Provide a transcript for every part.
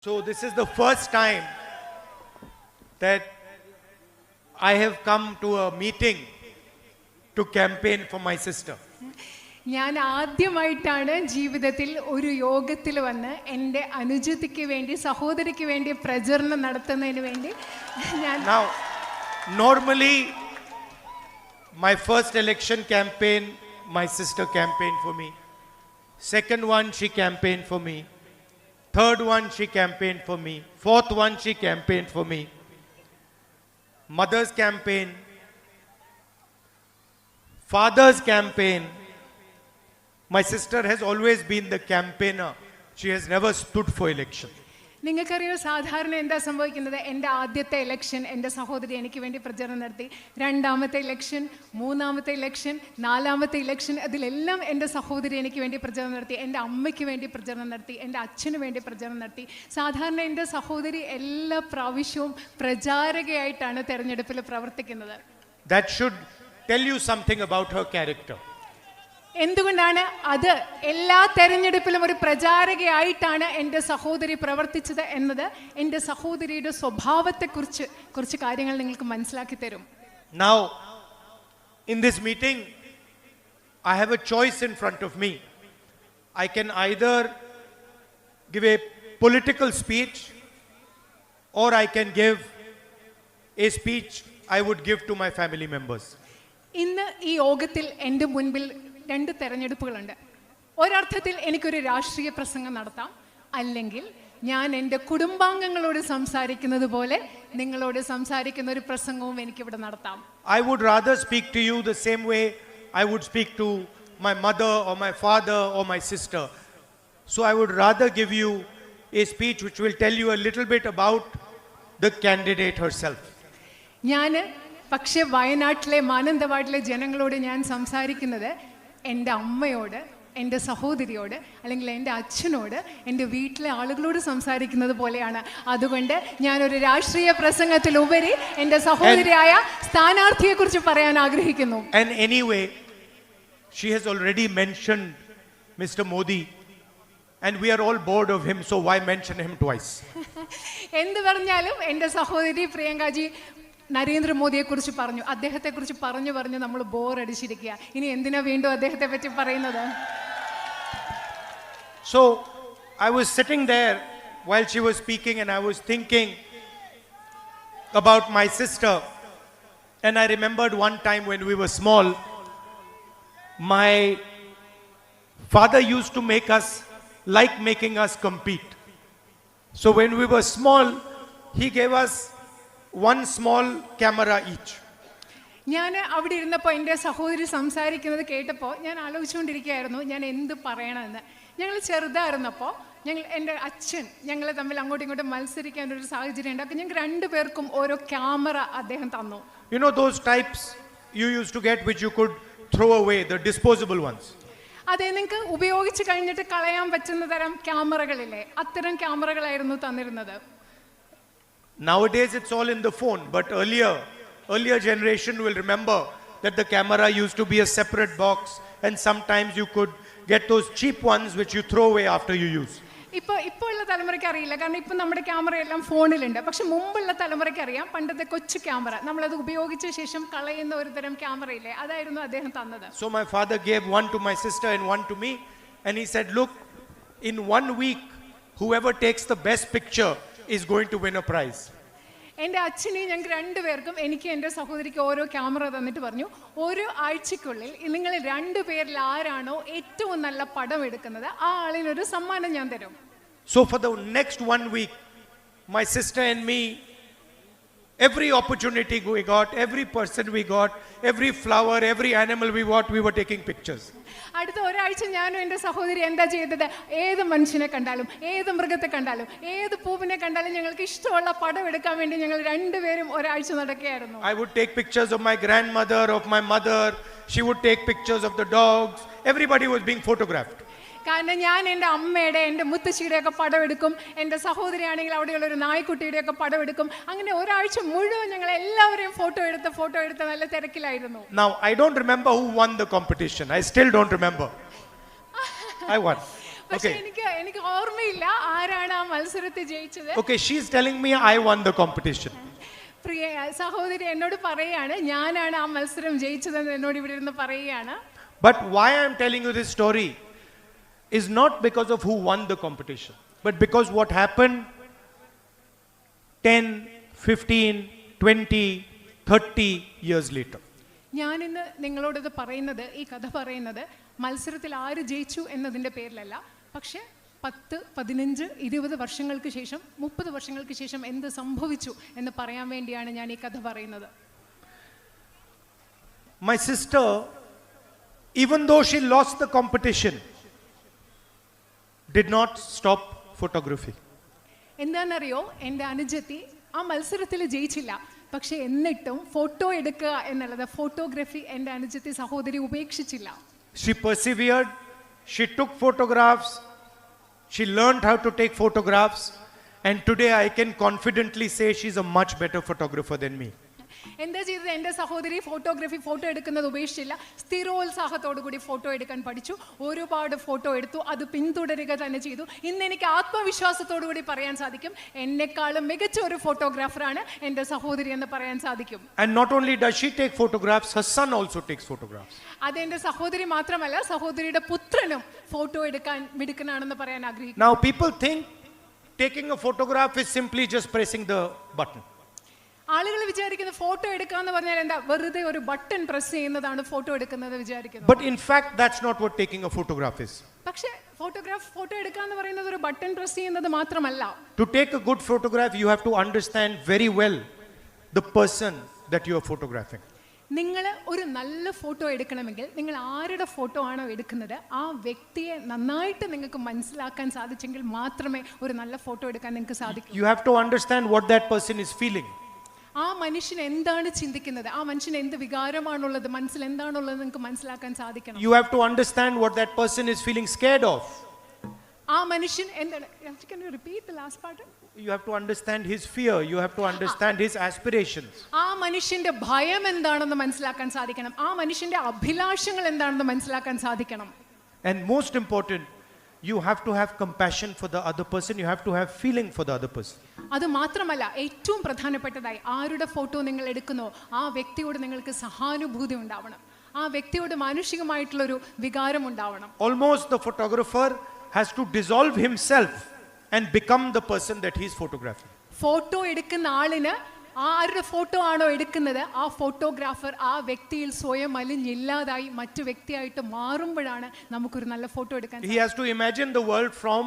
So this is the first time that I have come to a meeting to campaign for my sister. ഞാൻ ആദ്യമായിട്ടാണ് ജീവിതത്തിൽ ഒരു യോഗത്തിൽ വന്ന് എൻ്റെ അനുജത്തിക്ക് വേണ്ടി സഹോദരിക്ക് വേണ്ടി പ്രചരണം നടത്തുന്നതിന് വേണ്ടി ഞാൻ Now, normally my first election campaign, my sister campaigned for me. Second one, she campaigned for me. Third one, she campaigned for me. Fourth one, she campaigned for me. Mother's campaign, father's campaign. My sister has always been the campaigner. She has never stood for election. നിങ്ങൾക്കറിയോ സാധാരണ എന്താ സംഭവിക്കുന്നത്? എൻ്റെ ആദ്യത്തെ election എൻ്റെ സഹോദരി എനിക്ക് വേണ്ടി പ്രചരണം നടത്തി. രണ്ടാമത്തെ ഇലക്ഷൻ, മൂന്നാമത്തെ ഇലക്ഷൻ, നാലാമത്തെ ഇലക്ഷൻ, അതിലെല്ലാം എൻ്റെ സഹോദരി എനിക്ക് വേണ്ടി പ്രചരണം നടത്തി. എൻ്റെ അമ്മയ്ക്ക് വേണ്ടി പ്രചരണം നടത്തി, എൻ്റെ അച്ഛന് വേണ്ടി പ്രചരണം നടത്തി. സാധാരണ എൻ്റെ സഹോദരി എല്ലാ പ്രാവശ്യവും പ്രചാരകയായിട്ടാണ് തെരഞ്ഞെടുപ്പിൽ പ്രവർത്തിക്കുന്നത്. That should tell you something about her character. എന്തുകൊണ്ടാണ് അത് എല്ലാ തെരഞ്ഞെടുപ്പിലും ഒരു പ്രചാരകയായിട്ടാണ് എൻ്റെ സഹോദരി പ്രവർത്തിച്ചത് എന്നത് എൻ്റെ സഹോദരിയുടെ സ്വഭാവത്തെക്കുറിച്ച് കുറച്ച് കാര്യങ്ങൾ നിങ്ങൾക്ക് മനസ്സിലാക്കി തരും. Now, in this meeting, I have a choice in front of me. I can either give a political speech or I can give a speech I would give to my family members. ഇന്ന് ഈ യോഗത്തിൽ എൻ്റെ മുൻപിൽ രണ്ട് തെരഞ്ഞെടുപ്പുകളുണ്ട്. ഒരർത്ഥത്തിൽ എനിക്കൊരു രാഷ്ട്രീയ പ്രസംഗം നടത്താം, അല്ലെങ്കിൽ ഞാൻ എൻ്റെ കുടുംബാംഗങ്ങളോട് സംസാരിക്കുന്നത് പോലെ നിങ്ങളോട് സംസാരിക്കുന്ന ഒരു പ്രസംഗവും എനിക്കിവിടെ നടത്താം. I would rather speak to you the same way I would speak to my mother or my father or my sister. So I would rather give you a speech which will tell you a little bit about the candidate herself. ഞാൻ പക്ഷേ വയനാട്ടിലെ മാനന്തവാടിലെ ജനങ്ങളോട് ഞാൻ സംസാരിക്കുന്നത് എൻ്റെ അമ്മയോട്, എൻ്റെ സഹോദരിയോട്, അല്ലെങ്കിൽ എൻ്റെ അച്ഛനോട്, എൻ്റെ വീട്ടിലെ ആളുകളോട് സംസാരിക്കുന്നത് പോലെയാണ്. അതുകൊണ്ട് ഞാനൊരു രാഷ്ട്രീയ പ്രസംഗത്തിലുപരി എൻ്റെ സഹോദരിയായ സ്ഥാനാർത്ഥിയെക്കുറിച്ച് പറയാൻ ആഗ്രഹിക്കുന്നു. And anyway, she has already mentioned Mr. Modi and we are all bored of him, so why mention him twice? എന്ത് പറഞ്ഞാലും എൻ്റെ സഹോദരി പ്രിയങ്കാജി നരേന്ദ്രമോദിയെ കുറിച്ച് പറഞ്ഞു, അദ്ദേഹത്തെക്കുറിച്ച് പറഞ്ഞു നമ്മൾ ബോറടിച്ചിരിക്കുക. ഇനി എന്തിനാ വീണ്ടും അദ്ദേഹത്തെ പറ്റി പറയുന്നത്? So I was sitting there while she was speaking and I was thinking about my sister, and I remembered one time when we were small, my father used to make us like making us compete. So when we were small, he gave us one small camera each. ഞാൻ അവിടെ ഇരുന്നപ്പോൾ എൻ്റെ സഹോദരി സംസാരിക്കുന്നത് കേട്ടപ്പോൾ ഞാൻ ആലോചിച്ചുകൊണ്ടിരിക്കുകയായിരുന്നു ഞാൻ എന്ത് പറയണമെന്ന്. ഞങ്ങൾ ചെറുതായിരുന്നപ്പോൾ എൻ്റെ അച്ഛൻ ഞങ്ങളെ തമ്മിൽ അങ്ങോട്ടും ഇങ്ങോട്ടും മത്സരിക്കാൻ ഒരു സാഹചര്യം ഉണ്ട്. അപ്പം ഞങ്ങൾക്ക് രണ്ടുപേർക്കും ഓരോ ക്യാമറ അദ്ദേഹം തന്നു. You know those types you used to get which you could throw away, the disposable ones. അതെ, നിങ്ങൾക്ക് ഉപയോഗിച്ച് കഴിഞ്ഞിട്ട് കളയാൻ പറ്റുന്ന തരം ക്യാമറകളില്ലേ, അത്തരം ക്യാമറകളായിരുന്നു തന്നിരുന്നത്. Nowadays it's all in the phone, but earlier generation will remember that the camera used to be a separate box and sometimes you could get those cheap ones which you throw away after you use. ഇപ്പോൾ ഉള്ള തലമുറയ്ക്ക് അറിയില്ല, കാരണം ഇപ്പം നമ്മുടെ camera എല്ലാം ഫോണിലുണ്ട്. പക്ഷെ മുമ്പുള്ള തലമുറയ്ക്ക് അറിയാം, പണ്ടത്തെ കൊച്ചു ക്യാമറ നമ്മളത് ഉപയോഗിച്ച ശേഷം കളയുന്ന ഒരു തരം ക്യാമറയില്ലേ, അതായിരുന്നു അദ്ദേഹം തന്നത്. So my father gave one to my sister and one to me, and he said, look, in 1 week whoever takes the best picture is going to win a prize. എൻ്റെ അച്ഛനെയും ഞങ്ങൾക്ക് രണ്ടുപേർക്കും, എനിക്ക് എൻ്റെ സഹോദരിക്ക് ഓരോ ക്യാമറ തന്നിട്ട് പറഞ്ഞു, ഓരോ ആഴ്ചക്കുള്ളിൽ നിങ്ങൾ രണ്ടുപേരിൽ ആരാണോ ഏറ്റവും നല്ല പടം എടുക്കുന്നത് ആ ആളിനൊരു സമ്മാനം ഞാൻ തരും. So for the next 1 week, my sister and me, every opportunity we got, every person we got, every flower, every animal we got, we were taking pictures. അടുത്ത ഒരാഴ്ച ഞാനും എൻ്റെ സഹോദരി എന്താ ചെയ്തത്? ഏത് മനുഷ്യനെ കണ്ടാലും, ഏത് മൃഗത്തെ കണ്ടാലും, ഏത് പൂവിനെ കണ്ടാലും ഞങ്ങൾക്ക് ഇഷ്ടമുള്ള പടം എടുക്കാൻ വേണ്ടി ഞങ്ങൾ രണ്ടുപേരും ഒരാഴ്ച നടക്കുകയായിരുന്നു. I would take pictures of my grandmother, of my mother. She would take pictures of the dogs. Everybody was being photographed. കാരണം ഞാൻ എൻ്റെ അമ്മയുടെ, എൻ്റെ മുത്തശ്ശിയുടെ ഒക്കെ പടം എടുക്കും, എൻ്റെ സഹോദരിയാണെങ്കിൽ അവിടെയുള്ള ഒരു നായ്ക്കുട്ടിയുടെ ഒക്കെ പടം എടുക്കും. അങ്ങനെ ഒരാഴ്ച മുഴുവൻ ഞങ്ങൾ എല്ലാവരെയും ഫോട്ടോ എടുത്ത് നല്ല തിരക്കിലായിരുന്നു. Now I don't remember who won the competition. I still don't remember. I won. പക്ഷേ എനിക്ക് ഓർമ്മയില്ല ആരാണ് ആ മത്സരത്തിൽ ജയിച്ചത്. Okay, she's telling me I won the competition. പ്രിയ സഹോദരി എന്നോട് പറയാണ് ഞാനാണ് ആ മത്സരം ജയിച്ചതെന്ന് എന്നോട് ഇവിടെ ഇരുന്ന് പറയുകയാണ്. But why I am telling you this story is not because of who won the competition, but because what happened 10, 15, 20, 30 years later. ഞാനിന്ന് നിങ്ങളോടത് പറയുന്നത്, ഈ കഥ പറയുന്നത് മത്സരത്തിൽ ആര് ജയിച്ചു എന്നതിൻ്റെ പേരിലല്ല, പക്ഷേ 10, 15, 20 വർഷങ്ങൾക്ക് ശേഷം 30 വർഷങ്ങൾക്ക് ശേഷം എന്ത് സംഭവിച്ചു എന്ന് പറയാൻ വേണ്ടിയാണ് ഞാൻ ഈ കഥ പറയുന്നത്. My sister, even though she lost the competition, did not stop photography. എന്താണെന്നറിയോ, എൻ്റെ അനുജത്തി ആ മത്സരത്തിൽ ജയിച്ചില്ല, പക്ഷെ എന്നിട്ടും ഫോട്ടോ എടുക്കുക എന്നുള്ളത്, ഫോട്ടോഗ്രാഫി എൻ്റെ അനുജത്തി സഹോദരി ഉപേക്ഷിച്ചില്ല. She persevered, she took photographs, she learned how to take photographs, and today I can confidently say she's a much better photographer than me. എന്താ ചെയ്തത്? എൻ്റെ സഹോദരി ഫോട്ടോ എടുക്കുന്നത് ഉപേക്ഷിച്ചില്ല, സ്ഥിരോത്സാഹത്തോടു കൂടി ഫോട്ടോ എടുക്കാൻ പഠിച്ചു, ഒരുപാട് ഫോട്ടോ എടുത്തു, അത് പിന്തുടരുക തന്നെ ചെയ്തു. ഇന്ന് എനിക്ക് ആത്മവിശ്വാസത്തോടു കൂടി പറയാൻ സാധിക്കും, എന്നെക്കാളും മികച്ച ഒരു ഫോട്ടോഗ്രാഫറാണ് എൻ്റെ സഹോദരി എന്ന് പറയാൻ സാധിക്കും. And not only does she take photographs, her son also takes photographs. അതെൻ്റെ സഹോദരി മാത്രമല്ല, സഹോദരിയുടെ പുത്രനും ഫോട്ടോ എടുക്കാൻ മിടുക്കനാണെന്ന് പറയാൻ ആഗ്രഹിക്കുന്നു. Now people think taking a photograph is simply just pressing the button. ആളുകൾ വിചാരിക്കുന്നത് ഫോട്ടോ എടുക്കാന്ന് പറഞ്ഞാൽ എന്താ, വെറുതെ ഒരു ബട്ടൺ പ്രസ് ചെയ്യുന്നതാണ് ഫോട്ടോ എടുക്കുന്നത് വിചാരിക്കുന്നത്. But in fact that's not what taking a photograph is. പക്ഷേ ഫോട്ടോ എടുക്കാന്ന് പറയുന്നത് ഒരു ബട്ടൺ പ്രസ് ചെയ്യുന്നത് മാത്രമല്ല. To take a good photograph you have to understand very well the person that you are photographing. നിങ്ങൾ ഒരു നല്ല ഫോട്ടോ എടുക്കണമെങ്കിൽ നിങ്ങൾ ആരുടെ ഫോട്ടോ ആണോ എടുക്കുന്നത് ആ വ്യക്തിയെ നന്നായിട്ട് നിങ്ങൾക്ക് മനസ്സിലാക്കാൻ സാധിച്ചെങ്കിൽ മാത്രമേ ഒരു നല്ല ഫോട്ടോ എടുക്കാൻ നിങ്ങൾക്ക് സാധിക്കൂ. You have to understand what that person is feeling. ആ മനുഷ്യൻ എന്താണ് ചിന്തിക്കുന്നത്, ആ മനുഷ്യന് എന്ത് വികാരമാണുള്ളത്, മനസ്സിൽ എന്താണുള്ളത് നിങ്ങൾക്ക് മനസ്സിലാക്കാൻ സാധിക്കണം. You have to understand what that person is feeling scared of. ആ മനുഷ്യൻ എന്താണ്, can you repeat the last part? You have to understand his fear, you have to understand his aspirations. ആ മനുഷ്യന്റെ ഭയം എന്താണെന്ന് മനസ്സിലാക്കാൻ സാധിക്കണം, ആ മനുഷ്യന്റെ അഭിലാഷങ്ങൾ എന്താണെന്ന് മനസ്സിലാക്കാൻ സാധിക്കണം. And most important, you have to have compassion for the other person, you have to have feeling for the other person. അത് മാത്രമല്ല, ഏറ്റവും പ്രധാനപ്പെട്ടതായി ആരുടെ ഫോട്ടോ നിങ്ങൾ എടുക്കുന്നോ ആ വ്യക്തിയോട് നിങ്ങൾക്ക് സഹാനുഭൂതി ഉണ്ടാവണം, ആ വ്യക്തിയോട് മാനുഷികമായിട്ടുള്ളൊരു വികാരം ഉണ്ടാവണം. Almost the photographer has to dissolve himself and become the person that he is photographing. Photo എടുക്കുന്ന ആളിന് ആരുടെ ഫോട്ടോ ആണോ എടുക്കുന്നത് ആ ഫോട്ടോഗ്രാഫർ ആ വ്യക്തിയിൽ സ്വയം അലിഞ്ഞില്ലാതായി മറ്റു വ്യക്തിയായിട്ട് മാറുമ്പോഴാണ് നമുക്കൊരു നല്ല ഫോട്ടോ എടുക്കാൻ. He has to imagine the world from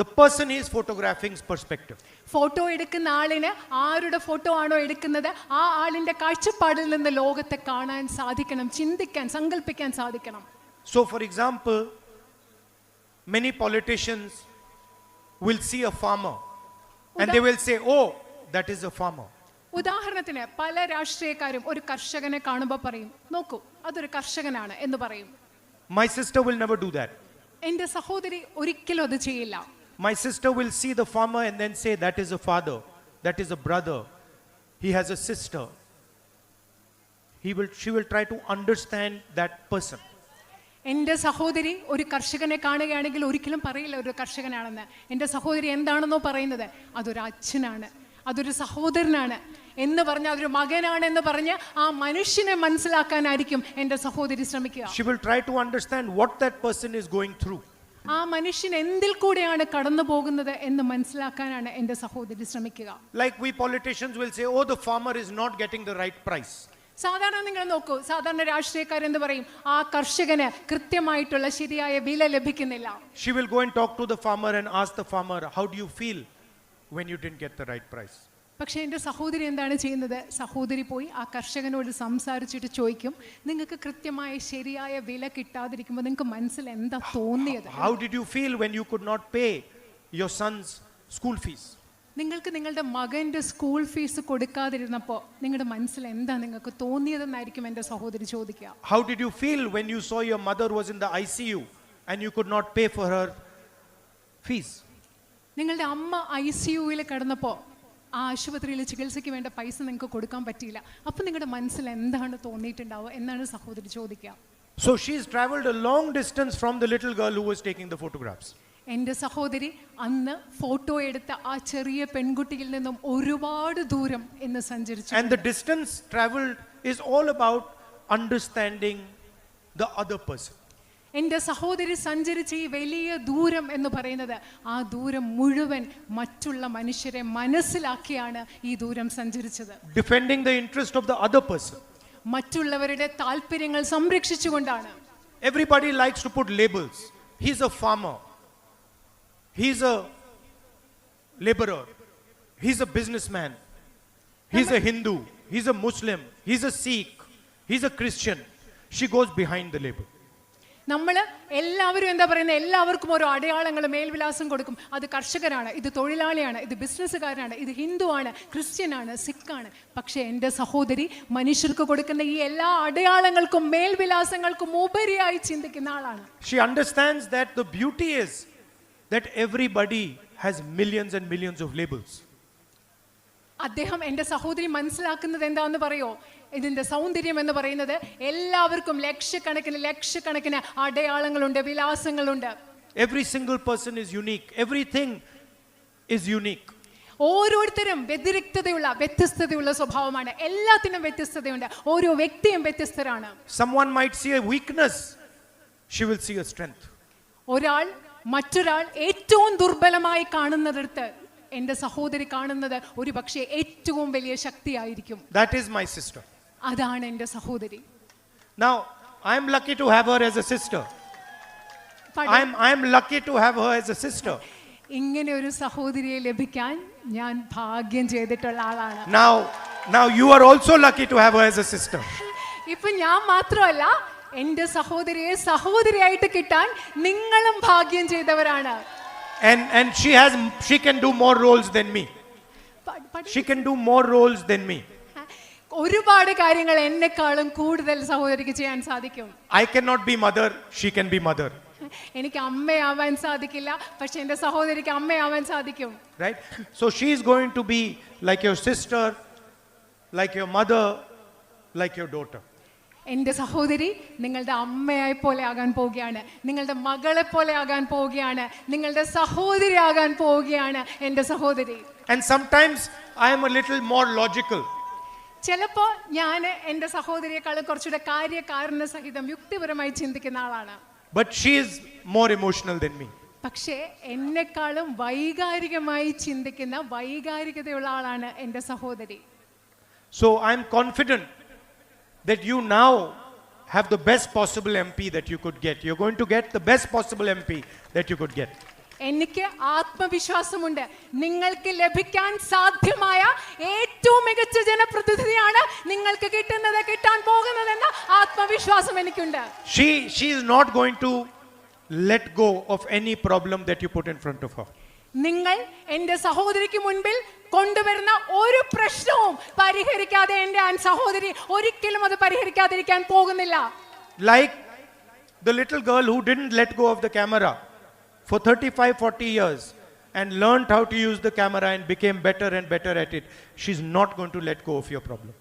the person he is photographing's perspective. Photo എടുക്കുന്ന ആളിന് ആരുടെ ഫോട്ടോ ആണോ എടുക്കുന്നത് ആ ആളിന്റെ കാഴ്ചപ്പാടിൽ നിന്ന് ലോകത്തെ കാണാൻ സാധിക്കണം, ചിന്തിക്കാൻ, സങ്കല്പിക്കാൻ സാധിക്കണം. So for example, many politicians will see a farmer and they will say, oh, that is a farmer. ഉദാഹരണത്തിന് പല രാഷ്ട്രീയക്കാരും ഒരു കർഷകനെ കാണുമ്പോൾ പറയും, നോക്കൂ അതൊരു കർഷകനാണ് എന്ന് പറയും. My sister will never do that. എൻ്റെ സഹോദരി ഒരിക്കലും അത് ചെയ്യില്ല. My sister will see the farmer and then say, that is a father, that is a brother, he has a sister. She will try to understand that person. എൻ്റെ സഹോദരി ഒരു കർഷകനെ കാണുകയാണെങ്കിൽ ഒരിക്കലും പറയില്ല ഒരു കർഷകനാണെന്ന്. എൻ്റെ സഹോദരി എന്താണെന്നോ പറയുന്നത്, അതൊരു അച്ഛനാണ്, അതൊരു സഹോദരനാണ് എന്ന് പറഞ്ഞ്, അതൊരു മകനാണ് എന്ന് പറഞ്ഞ് ആ മനുഷ്യനെ മനസ്സിലാക്കാനായിരിക്കും എൻ്റെ സഹോദരി ശ്രമിക്കുക. She will try to understand what that person is going through. ആ മനുഷ്യൻ എന്തിൽ കൂടെയാണ് കടന്നു പോകുന്നത് എന്ന് മനസ്സിലാക്കാനാണ് എൻ്റെ സഹോദരി ശ്രമിക്കുക. Like we politicians will say, oh, the farmer is not getting the right price. സാധാരണ നിങ്ങൾ നോക്കൂ, സാധാരണ രാഷ്ട്രീയക്കാരെന്ത് പറയും, ആ കർഷകന് കൃത്യമായിട്ടുള്ള ശരിയായ വില ലഭിക്കുന്നില്ല. She will go and talk to the farmer and ask the farmer, how do you feel when you didn't get the right price? പക്ഷേ എൻ്റെ സഹോദരി എന്താണ് ചെയ്യുന്നത്, സഹോദരി പോയി ആ കർഷകനോട് സംസാരിച്ചിട്ട് ചോദിക്കും, നിങ്ങൾക്ക് കൃത്യമായ ശരിയായ വില കിട്ടാതിരിക്കുമ്പോൾ നിങ്ങൾക്ക് മനസ്സിൽ എന്താ തോന്നിയത്? How did you feel when you could not pay your son's school fees? നിങ്ങൾക്ക് നിങ്ങളുടെ മകൻ്റെ സ്കൂൾ ഫീസ് കൊടുക്കാതിരുന്നപ്പോൾ നിങ്ങളുടെ മനസ്സിൽ എന്താ നിങ്ങൾക്ക് തോന്നിയതെന്നായിരിക്കും എൻ്റെ സഹോദരി ചോദിക്കുക. How did you feel when you saw your mother was in the ICU and you could not pay for her fees? നിങ്ങളുടെ അമ്മ ICUവിൽ കിടന്നപ്പോൾ ആ ആശുപത്രിയിൽ ചികിത്സയ്ക്ക് വേണ്ട പൈസ നിങ്ങൾക്ക് കൊടുക്കാൻ പറ്റിയില്ല, അപ്പോൾ നിങ്ങളുടെ മനസ്സിൽ എന്താണ് തോന്നിയിട്ടുണ്ടാവുക എന്നാണ് സഹോദരി ചോദിക്കുക. So she's traveled a long distance from the little girl who was taking the photographs. എൻ്റെ സഹോദരി അന്ന് ഫോട്ടോ എടുത്ത ആ ചെറിയ പെൺകുട്ടിയിൽ നിന്നും ഒരുപാട് ദൂരം ഇന്ന് സഞ്ചരിച്ചു. And the distance traveled is all about understanding the other person. എൻ്റെ സഹോദരി സഞ്ചരിച്ച ഈ വലിയ ദൂരം എന്ന് പറയുന്നത് ആ ദൂരം മുഴുവൻ മറ്റുള്ള മനുഷ്യരെ മനസ്സിലാക്കിയാണ് ഈ ദൂരം സഞ്ചരിച്ചത്. Defending the interest of the other person. മറ്റുള്ളവരുടെ താല്പര്യങ്ങൾ സംരക്ഷിച്ചുകൊണ്ടാണ്. Everybody likes to put labels. He's a farmer. He's a laborer. He's a businessman. He's a Hindu. He's a Muslim. He's a Sikh. He's a Christian. She goes behind the label. നമ്മൾ എല്ലാവരും എന്താ പറയുന്നത്, എല്ലാവർക്കും ഓരോ അടയാളങ്ങൾ മേൽവിലാസം കൊടുക്കും. അത് കർഷകരാണ്, ഇത് തൊഴിലാളിയാണ്, ഇത് ബിസിനസ്സുകാരനാണ്, ഇത് ഹിന്ദുവാണ്, ക്രിസ്ത്യനാണ്, സിഖാണ്. പക്ഷേ എൻ്റെ സഹോദരി മനുഷ്യർക്ക് കൊടുക്കുന്ന ഈ എല്ലാ അടയാളങ്ങൾക്കും മേൽവിലാസങ്ങൾക്കും ഉപരിയായി ചിന്തിക്കുന്ന ആളാണ്. She understands that the beauty is that everybody has millions and millions of labels. അദ്ദേഹം എൻ്റെ സഹോദരി മനസ്സിലാക്കുന്നത് എന്താണെന്ന് പറയോ? ഇതിൻ്റെ സൗന്ദര്യം എന്ന് പറയുന്നത് എല്ലാവർക്കും ലക്ഷക്കണക്കിന് അടയാളങ്ങളുണ്ട്, വിലാസങ്ങളുണ്ട്. Every single person is unique. Everything is unique. ഓരോരുത്തരും വ്യത്യസ്തതയുള്ള സ്വഭാവമാണ്. എല്ലാത്തിനും വ്യത്യസ്തതയുണ്ട്. ഓരോ വ്യക്തിയും വ്യത്യസ്തരാണ്. Someone might see a weakness, she will see a strength. മറ്റൊരാൾ ഏറ്റവും ദുർബലമായി കാണുന്നിടത്ത് എൻ്റെ സഹോദരി കാണുന്നത് ഒരു പക്ഷേ ഏറ്റവും വലിയ ശക്തിയായിരിക്കും. That is my sister. അതാണ് എൻ്റെ സഹോദരി. Now I am lucky to have her as a sister. I am lucky to have her as a sister. ഇങ്ങനെ ഒരു സഹോദരിയെ ലഭിക്കാൻ ഞാൻ ഭാഗ്യം ചെയ്തിട്ടുള്ള ആളാണ്. Now you are also lucky to have her as a sister. ഇപ്പൊ ഞാൻ മാത്രമല്ല, എൻ്റെ സഹോദരിയെ സഹോദരിയായിട്ട് കിട്ടാൻ നിങ്ങളും ഭാഗ്യം ചെയ്തവരാണ്. And she can do more roles than me. She can do more roles than me. ഒരുപാട് കാര്യങ്ങൾ എന്നെക്കാളും കൂടുതൽ സഹോദരിക്ക് ചെയ്യാൻ സാധിക്കും. I cannot be mother, she can be mother. എനിക്ക് അമ്മയാവാൻ സാധിക്കില്ല, പക്ഷെ എൻ്റെ സഹോദരിക്ക് അമ്മയാവാൻ സാധിക്കും. Right? So she is going to be like your sister, like your mother, like your daughter. എൻ്റെ സഹോദരി നിങ്ങളുടെ അമ്മയെ പോലെ ആകാൻ പോവുകയാണ്, നിങ്ങളുടെ മകളെ പോലെ ആകാൻ പോവുകയാണ്, നിങ്ങളുടെ സഹോദരി ആകാൻ പോവുകയാണ് എൻ്റെ സഹോദരി. And sometimes I am a little more logical. ചിലപ്പോൾ ഞാൻ എൻ്റെ സഹോദരിയെക്കാളും കുറച്ചുകൂടെ കാര്യകാരണ സഹിതം യുക്തിപരമായി ചിന്തിക്കുന്ന ആളാണ്. But she is more emotional than me. പക്ഷേ എന്നെക്കാളും വൈകാരികമായി ചിന്തിക്കുന്ന വൈകാരികതയുള്ള ആളാണ് എൻ്റെ സഹോദരി. So I am confident that you now have the best possible MP that you could get. You're going to get the best possible MP that you could get. എനിക്ക് ആത്മവിശ്വാസമുണ്ട്, നിങ്ങൾക്ക് ലഭിക്കാൻ സാധ്യമായ ഏറ്റവും മികച്ച ജനപ്രതിനിധിയാണ് നിങ്ങൾക്ക് കിട്ടാൻ പോകുന്നതെന്ന ആത്മവിശ്വാസം എനിക്കുണ്ട്. She is not going to let go of any problem that you put in front of her. നിങ്ങൾ എൻ്റെ സഹോദരിക്ക് മുൻപിൽ കൊണ്ടുവരുന്ന ഒരു പ്രശ്നവും പരിഹരിക്കാതെ എൻ്റെ സഹോദരി ഒരിക്കലും അത് പരിഹരിക്കാതിരിക്കാൻ പോകുന്നില്ല. Like the little girl who didn't let go of the camera for 35-40 years and learned how to use the camera and became better and better at it. She's not going to let go of your problems.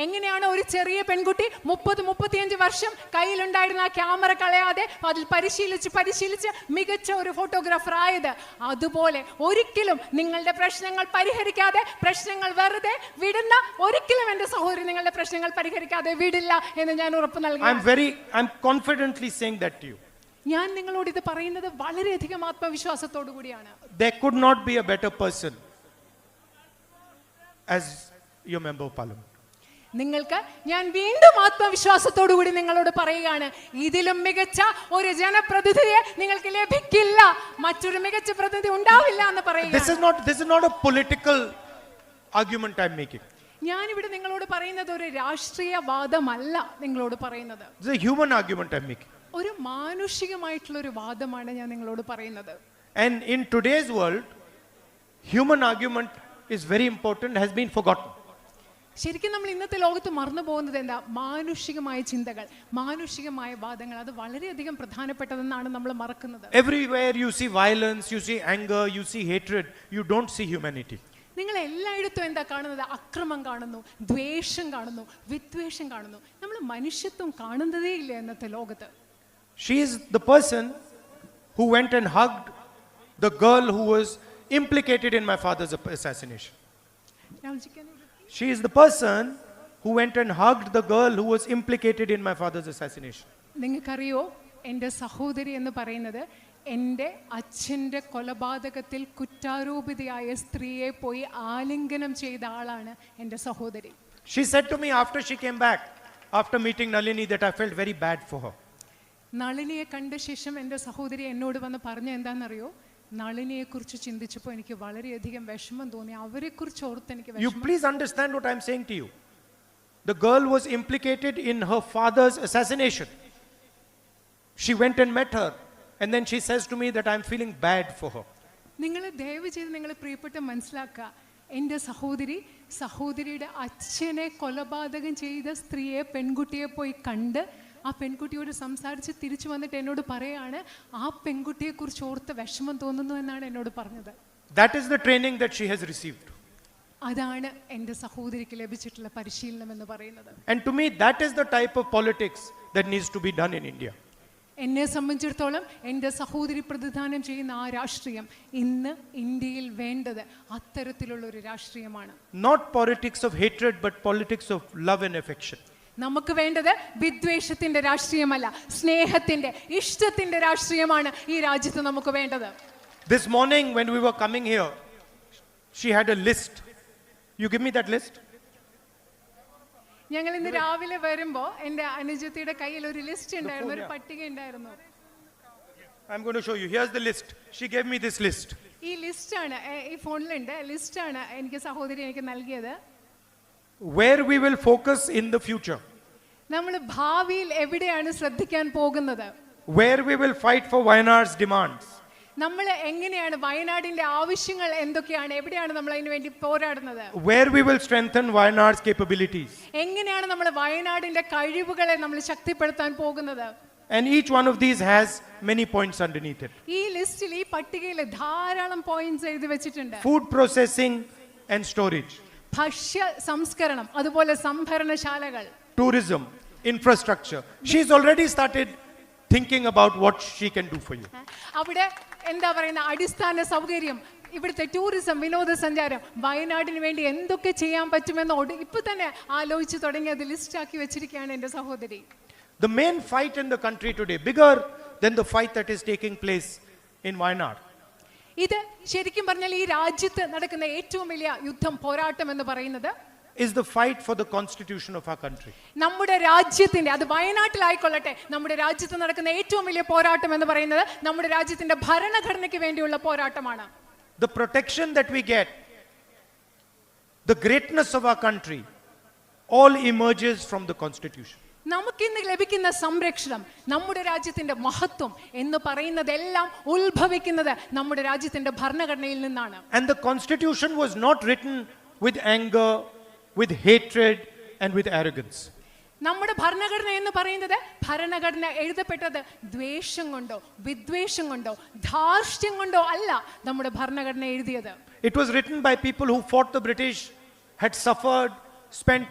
എങ്ങനെയാണ് ഒരു ചെറിയ പെൺകുട്ടി 30-35 വർഷം കയ്യിലുണ്ടായിരുന്ന ആ camera കളയാതെ അതിൽ പരിശീലിച്ച് മികച്ച ഒരു ഫോട്ടോഗ്രാഫർ ആയത്? അതുപോലെ ഒരിക്കലും നിങ്ങളുടെ പ്രശ്നങ്ങൾ പരിഹരിക്കാതെ, പ്രശ്നങ്ങൾ വെറുതെ വിടുന്ന ഒരിക്കലും എൻ്റെ സഹോദരി നിങ്ങളുടെ പ്രശ്നങ്ങൾ പരിഹരിക്കാതെ വിടില്ല എന്ന് ഞാൻ ഉറപ്പ് നൽകുന്നു. I'm confidently saying that to you. ഞാൻ നിങ്ങളോട് ഇത് പറയുന്നത് വളരെയധികം ആത്മവിശ്വാസത്തോടു കൂടിയാണ്. There could not be a better person as your member of parliament. നിങ്ങൾക്ക് ഞാൻ വീണ്ടും ആത്മവിശ്വാസത്തോടു കൂടി നിങ്ങളോട് പറയുകയാണ്, ഇതിലും മികച്ച ഒരു ജനപ്രതിനിധിയെ നിങ്ങൾക്ക് ലഭിക്കില്ല, മറ്റൊരു മികച്ച പ്രതിനിധി ഉണ്ടാവില്ല എന്ന് പറയുക. This is not a political argument I'm making. ഞാനിവിടെ നിങ്ങളോട് പറയുന്നത് ഒരു രാഷ്ട്രീയ വാദമല്ല നിങ്ങളോട് പറയുന്നത്. This is a human argument I'm making. ഒരു മാനുഷികമായിട്ടുള്ള ഒരു വാദമാണ് ഞാൻ നിങ്ങളോട് പറയുന്നത്. And in today's world, human argument is very important, has been forgotten. ശരിക്കും നമ്മൾ ഇന്നത്തെ ലോകത്ത് മറന്നു പോകുന്നത് എന്താ? മാനുഷികമായ ചിന്തകൾ, മാനുഷികമായ വാദങ്ങൾ, അത് വളരെയധികം പ്രധാനപ്പെട്ടതെന്നാണ് നമ്മൾ മറക്കുന്നത്. Everywhere you see violence, you see anger, you see hatred, you don't see humanity. നിങ്ങൾ എല്ലായിടത്തും എന്താ കാണുന്നത്? അക്രമം കാണുന്നു, ദ്വേഷം കാണുന്നു, വിദ്വേഷം കാണുന്നു. നമ്മൾ നമ്മൾ മനുഷ്യത്വം കാണുന്നതേ ഇല്ല ഇന്നത്തെ ലോകത്ത്. She is the person who went and hugged the girl who was implicated in my father's assassination. She is the person who went and hugged the girl who was implicated in my father's assassination. നിങ്ങൾക്കറിയോ, എൻ്റെ സഹോദരി എന്ന് പറയുന്നത് എൻ്റെ അച്ഛൻ്റെ കൊലപാതകത്തിൽ കുറ്റാരോപിതയായ സ്ത്രീയെ പോയി ആലിംഗനം ചെയ്ത ആളാണ് എൻ്റെ സഹോദരി. She said to me after she came back, after meeting Nalini, that I felt very bad for her. നളിനിയെ കണ്ട ശേഷം എൻ്റെ സഹോദരി എന്നോട് വന്ന് പറഞ്ഞ എന്താണെന്നറിയോ, നളിനിയെക്കുറിച്ച് ചിന്തിച്ചപ്പോൾ എനിക്ക് വളരെയധികം വിഷമം തോന്നി. അവരെക്കുറിച്ച് ഓർത്ത് എനിക്ക് You please understand what I'm saying to you. The girl was implicated in her father's assassination. She went and met her, and then she says to me that I'm feeling bad for her. നിങ്ങൾ ദയവ് ചെയ്ത് നിങ്ങൾ പ്രിയപ്പെട്ട മനസ്സിലാക്കുക, എൻ്റെ സഹോദരിയുടെ അച്ഛനെ കൊലപാതകം ചെയ്ത സ്ത്രീയെ, പെൺകുട്ടിയെ പോയി കണ്ട് ആ പെൺകുട്ടിയോട് സംസാരിച്ച് തിരിച്ചു വന്നിട്ട് എന്നോട് പറയാണ് ആ പെൺകുട്ടിയെക്കുറിച്ച് ഓർത്ത് വിഷമം തോന്നുന്നു എന്നാണ് എന്നോട് പറഞ്ഞത്. That is the training that she has received. അതാണ് എൻ്റെ സഹോദരിക്ക് ലഭിച്ചിട്ടുള്ള പരിശീലനം എന്ന് പറയുന്നത്. And to me, that is the type of politics that needs to be done in India. എന്നെ സംബന്ധിച്ചിടത്തോളം എൻ്റെ സഹോദരി പ്രതിദാനം ചെയ്യുന്ന ആ രാഷ്ട്രീയം ഇന്ന് ഇന്ത്യയിൽ വേണ്ടത് അത്തരത്തിലുള്ള ഒരു രാഷ്ട്രീയമാണ്. Not politics of hatred, but politics of love and affection. നമുക്ക് വേണ്ടത് വിദ്വേഷത്തിന്റെ രാഷ്ട്രീയമല്ല, സ്നേഹത്തിന്റെ, ഇഷ്ടത്തിന്റെ രാഷ്ട്രീയമാണ് ഈ രാജ്യത്ത് നമുക്ക് വേണ്ടത്. This morning when we were coming here, she had a list. You give me that list? ഞങ്ങൾ ഇന്ന് രാവിലെ വരുമ്പോൾ എൻ്റെ അനുജത്തിയുടെ കയ്യിൽ ഒരു ലിസ്റ്റ് ഉണ്ടായിരുന്നു, ഒരു പട്ടിക ഉണ്ടായിരുന്നു. I'm going to show you. Here's the list. She gave me this list. ഈ ലിസ്റ്റാണ്, ഈ ഫോണിലുണ്ട്, ലിസ്റ്റാണ് എനിക്ക് സഹോദരി എനിക്ക് നൽകിയത്. Where we will focus in the future. നമ്മൾ ഭാവിയിൽ എവിടെയാണ് ശ്രദ്ധിക്കാൻ പോകുന്നത്? Where we will fight for Wayanad's demands. നമ്മൾ എങ്ങനെയാണ് വയനാടിന്റെ ആവശ്യങ്ങൾ എന്തൊക്കെയാണ്, എവിടെയാണ് നമ്മൾ അതിനു വേണ്ടി പോരാടുന്നത്? Where we will strengthen Wayanad's capabilities. എങ്ങനെയാണ് നമ്മൾ വയനാടിന്റെ കഴിവുകളെ നമ്മൾ ശക്തിപ്പെടുത്താൻ പോകുന്നത്? And each one of these has many points underneath it. ഈ ലിസ്റ്റിൽ, ഈ പട്ടികയിൽ ധാരാളം പോയിന്റ്സ് എഴുതി വെച്ചിട്ടുണ്ട്. Food processing and storage. ഭക്ഷ്യ സംസ്കരണം, അതുപോലെ സംഭരണശാലകൾ. Tourism, infrastructure. She's already started thinking about what she can do for you. അവിടെ എന്താ പറയുന്ന അടിസ്ഥാന സൗകര്യം, ഇവിടുത്തെ ടൂറിസം, വിനോദസഞ്ചാരം, വയനാടിന് വേണ്ടി എന്തൊക്കെ ചെയ്യാൻ പറ്റുമെന്ന് ഇപ്പൊ തന്നെ ആലോചിച്ച് തുടങ്ങി അത് ലിസ്റ്റ് ആക്കി വെച്ചിരിക്കുകയാണ് എൻ്റെ സഹോദരി. The main fight in the country today, bigger than the fight that is taking place in Wayanad. ഇത് ശരിക്കും പറഞ്ഞാൽ ഈ രാജ്യത്ത് നടക്കുന്ന ഏറ്റവും വലിയ യുദ്ധം, പോരാട്ടം എന്ന് പറയുന്നത് is the fight for the constitution of our country. നമ്മുടെ രാജ്യത്തിന്റെ, അത് വയനാട്ടിലായിക്കൊള്ളട്ടെ, നമ്മുടെ രാജ്യത്ത് നടക്കുന്ന ഏറ്റവും വലിയ പോരാട്ടം എന്ന് പറയുന്നത് നമ്മുടെ രാജ്യത്തിന്റെ ഭരണഘടനയ്ക്ക് വേണ്ടിയുള്ള പോരാട്ടമാണ്. The protection that we get, the greatness of our country, all emerges from the constitution. നമുക്കിന്ന് ലഭിക്കുന്ന സംരക്ഷണം, നമ്മുടെ രാജ്യത്തിന്റെ മഹത്വം എന്ന് പറയുന്നതെല്ലാം ഉത്ഭവിക്കുന്നത് നമ്മുടെ രാജ്യത്തിന്റെ ഭരണഘടനയിൽ നിന്നാണ്. And the constitution was not written with anger, with hatred and with arrogance. നമ്മുടെ ഭരണഘടന എന്ന് പറയുന്നത്, ഭരണഘടന എഴുതപ്പെട്ടത് ദ്വേഷം കൊണ്ടോ വിദ്വേഷം കൊണ്ടോ ധാർഷ്ട്യം കൊണ്ടോ അല്ല നമ്മുടെ ഭരണഘടന എഴുതിയത്. It was written by people who fought the British, had suffered, spent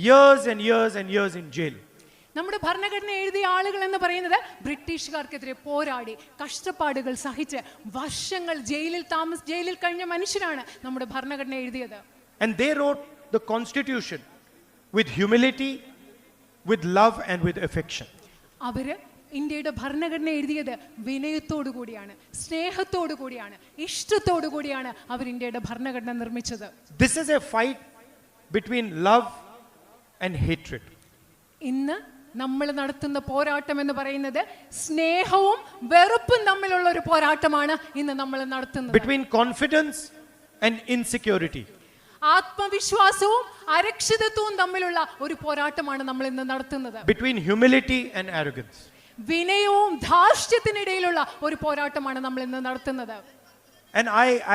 years and years and years in jail. നമ്മുടെ ഭരണഘടന എഴുതിയ ആളുകൾ എന്ന് പറയുന്നത് ബ്രിട്ടീഷുകാർക്കെതിരെ പോരാടി കഷ്ടപ്പാടുകൾ സഹിച്ച് വർഷങ്ങൾ ജയിലിൽ കഴിഞ്ഞ മനുഷ്യരാണ് നമ്മുടെ ഭരണഘടന എഴുതിയത്. And they wrote the constitution with humility, with love and with affection. അവര് ഇന്ത്യയുടെ ഭരണഘടന എഴുതിയത് വിനയത്തോടു കൂടിയാണ്, സ്നേഹത്തോടു കൂടിയാണ്, ഇഷ്ടത്തോടു കൂടിയാണ് അവർ ഇന്ത്യയുടെ ഭരണഘടന നിർമ്മിച്ചത്. This is a fight between love and hatred. ഇന്ന് നമ്മൾ നടത്തുന്ന പോരാട്ടം എന്ന് പറയുന്നത് സ്നേഹവും വെറുപ്പും തമ്മിലുള്ള ഒരു പോരാട്ടമാണ് ഇന്ന് നമ്മൾ നടത്തുന്നത്. Between confidence and insecurity. ആത്മവിശ്വാസവും അരക്ഷിതത്വവും തമ്മിലുള്ള ഒരു പോരാട്ടമാണ് നമ്മൾ ഇന്ന് നടത്തുന്നത്. Between humility and arrogance. വിനയവും ധാർഷ്ട്യത്തിനിടയിലുള്ള ഒരു പോരാട്ടമാണ് നമ്മൾ ഇന്ന് നടത്തുന്നത്. And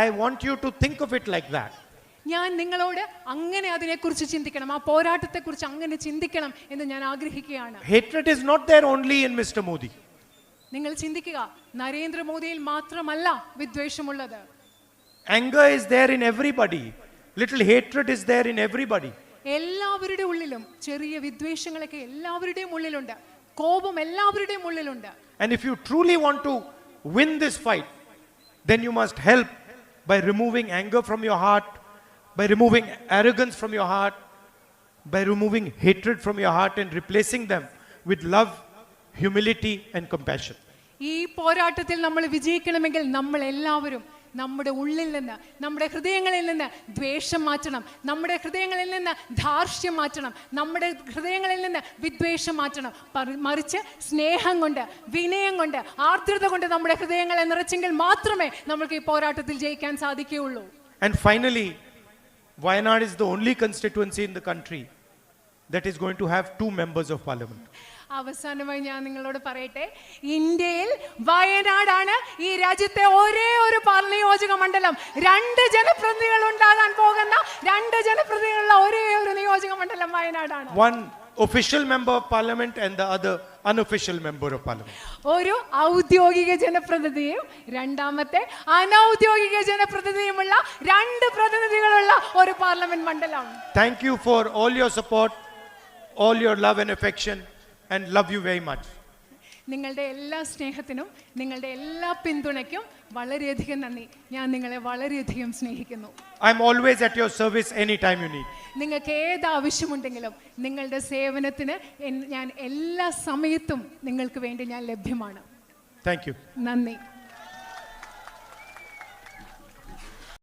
I want you to think of it like that. ഞാൻ നിങ്ങളോട് അങ്ങനെ അതിനെക്കുറിച്ച് ചിന്തിക്കണം, ആ പോരാട്ടത്തെക്കുറിച്ച് അങ്ങനെ ചിന്തിക്കണം എന്ന് ഞാൻ ആഗ്രഹിക്കുകയാണ്. Hatred is not there only in Mr. Modi. നിങ്ങൾ ചിന്തിക്കുക, നരേന്ദ്രമോദിയിൽ മാത്രമല്ല വിദ്വേഷമുള്ളത്. Anger is there in everybody. Little hatred is there in everybody. എല്ലാവരുടെ ഉള്ളിലും ചെറിയ വിദ്വേഷങ്ങളൊക്കെ എല്ലാവരുടെയും ഉള്ളിലുണ്ട്, കോപം എല്ലാവരുടെയും ഉള്ളിലുണ്ട്. And if you truly want to win this fight, then you must help by removing anger from your heart, by removing arrogance from your heart, by removing hatred from your heart and replacing them with love, humility and compassion. ഈ പോരാട്ടത്തിൽ നമ്മൾ വിജയിക്കണമെങ്കിൽ നമ്മൾ എല്ലാവരും നമ്മുടെ ഉള്ളിൽ നിന്ന്, നമ്മുടെ ഹൃദയങ്ങളിൽ നിന്ന് ദ്വേഷം മാറ്റണം, നമ്മുടെ ഹൃദയങ്ങളിൽ നിന്ന് ധാർഷ്ട്യം മാറ്റണം, നമ്മുടെ ഹൃദയങ്ങളിൽ നിന്ന് വിദ്വേഷം മാറ്റണം. മറിച്ച് സ്നേഹം കൊണ്ട്, വിനയം കൊണ്ട്, ആർദ്രത കൊണ്ട് നമ്മുടെ ഹൃദയങ്ങളെ നിറച്ചെങ്കിൽ മാത്രമേ നമുക്ക് ഈ പോരാട്ടത്തിൽ ജയിക്കാൻ സാധിക്കുകയുള്ളൂ. And finally, Wayanad is the only constituency in the country that is going to have 2 members of parliament. അവസാനമായി ഞാൻ നിങ്ങളോട് പറയട്ടെ, ഇന്ത്യയിൽ വയനാടാണ് ഈ രാജ്യത്തെ ഒരേ ഒരു നിയോജക മണ്ഡലം. 2 ജനപ്രതിനിധികൾ ഉണ്ടാകാൻ പോകുന്ന 2 ജനപ്രതിനിധികളുള്ള ഒരേ ഒരു നിയോജക മണ്ഡലം വയനാടാണ്. One official member of parliament and the other unofficial member of parliament. ഒരു ഔദ്യോഗിക ജനപ്രതിനിധിയും രണ്ടാമത്തെ അനൗദ്യോഗിക ജനപ്രതിനിധിയുമുള്ള 2 പ്രതിനിധികളുള്ള ഒരു പാർലമെന്റ് മണ്ഡലം. Thank you for all your support, all your love and affection, and love you very much. നിങ്ങളുടെ എല്ലാ സ്നേഹത്തിനും നിങ്ങളുടെ എല്ലാ പിന്തുണയ്ക്കും വളരെയധികം നന്ദി. ഞാൻ നിങ്ങളെ വളരെയധികം സ്നേഹിക്കുന്നു. I'm always at your service anytime you need. നിങ്ങൾക്ക് ഏത് ആവശ്യമുണ്ടെങ്കിലും നിങ്ങളുടെ സേവനത്തിന് ഞാൻ എല്ലാ സമയത്തും നിങ്ങൾക്ക് വേണ്ടി ഞാൻ ലഭ്യമാണ്. Thank you. നന്ദി.